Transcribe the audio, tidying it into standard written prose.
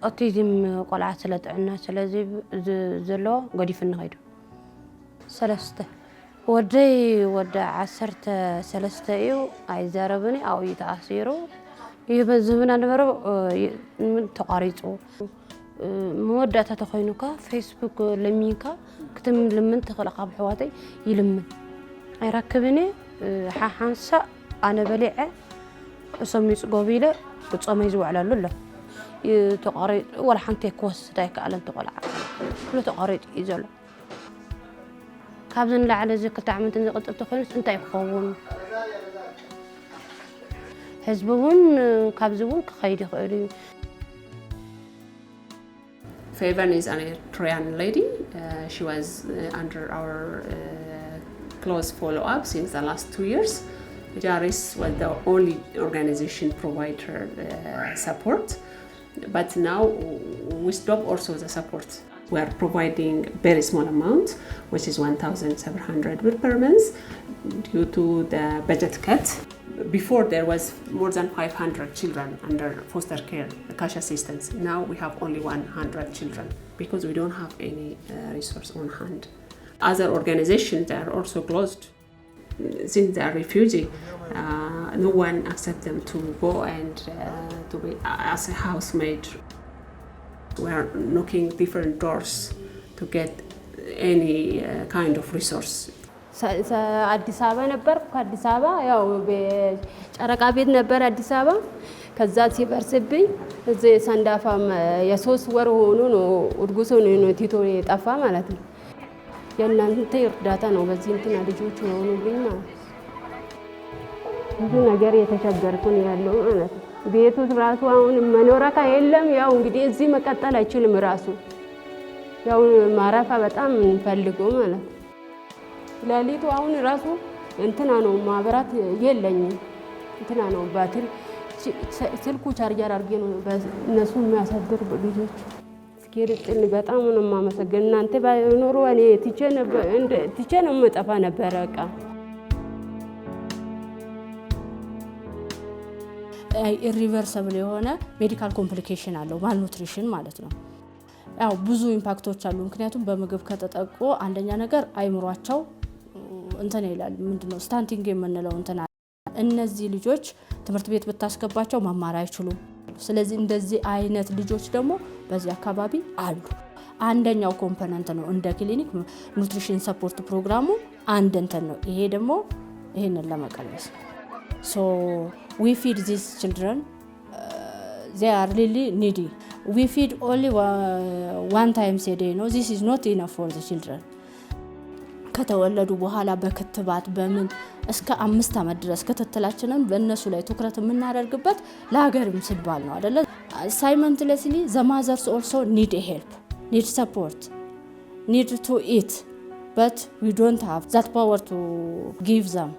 أوتيزم قلعة سلة عنا سلازي زلو قديفن غيدو سلسته ودي عسرت سلسته إيو عايزاربني أو يتعصيرو يبزمنا نبرو من تقاريتو مودة تخينوكا فيسبوك لمينكا كتم لمن تخلق بحواتي يلمن يركبني حانسا أنا بليعة أسميس قبيلة بتصميزو على لولا تقاريت ولا حنتي كوس دايك على تقلع كله تقاريت يزول كابزن لعلى زي كتعمل تنزق تخينس أنت يخون حزبون كابزون كخيدي خيري Faven is an Eritrean lady. She was under our close follow-up since the last 2 years. JARIS was the only organization provider support, but now we stop also the support. We are providing very small amount, which is 1,700 birr per month, due to the budget cut. Before there was more than 500 children under foster care, cash assistance. Now we have only 100 children because we don't have any resource on hand. Other organizations are also closed. Since they are refugee, no one accepts them to go and to be as a housemaid. We are knocking different doors to get any kind of resource. አዲስ አበባ ነበር ከአዲስ አበባ ያው በጨረቃ ቤት ነበር አዲስ አበባ ከዛ ሲበርስብኝ እዚህ ሰንዳፋም የ3 ወር ሆኖ ነው እርጉዝ ነው ቲቶ የጠፋ ማለት ነው የእናንተ እርዳታ ነው በዚህ እንትና ልጆች ሆኖብኝ ማለት ብዙ ነገር የተቸገርኩኝ ያለው ማለት ቤቱ ራሱ አሁን መኖሪያ የለም ያው እንግዲህ እዚህ መቀጠል አይችልም ራሱ ያው ማረፋ በጣም እንፈልገው ማለት ላሊቱ አሁን ራሱ እንትና ነው ማብራት የለኝም እንትና ነው ባትሪ ስልኩ ቻርጀር አድርጌ ነው እነሱ የሚያሳድር ልጆች ስኬርጥን በጣም ነው ማመሰግን እናንተ ባይኖሩ እኔ ትቼ ነው መጠፋ ነበር በቃ ኢሪቨርሰብል የሆነ ሜዲካል ኮምፕሊኬሽን አለው ማልኑትሪሽን ማለት ነው ያው ብዙ ኢምፓክቶች አሉ ምክንያቱም በምግብ ከተጠቁ አንደኛ ነገር አይምሯቸው እንትን ይላል ምንድነው ስታንቲንግ የምንለው እንትና እነዚህ ልጆች ትምህርት ቤት ብታስገባቸው መማር አይችሉም ስለዚህ እንደዚህ አይነት ልጆች ደግሞ በዚህ አካባቢ አሉ አንደኛው ኮምፖነንት ነው እንደ ክሊኒክ ኑትሪሽን ሰፖርት ፕሮግራሙ አንድ እንትን ነው ይሄ ደግሞ ይሄንን ለመቀነስ so we feed these children they are really needy we feed only one time a day no this is not enough for the children ከተወለዱ በኋላ በክትባት በምን እስከ 5 አመት ድረስ ከተተላችንን በእነሱ ላይ ትኩረት የምናደርግበት ለሀገርም ሲባል ነው አይደለ simultaneously the mothers also need help need support need to eat but we don't have that power to give them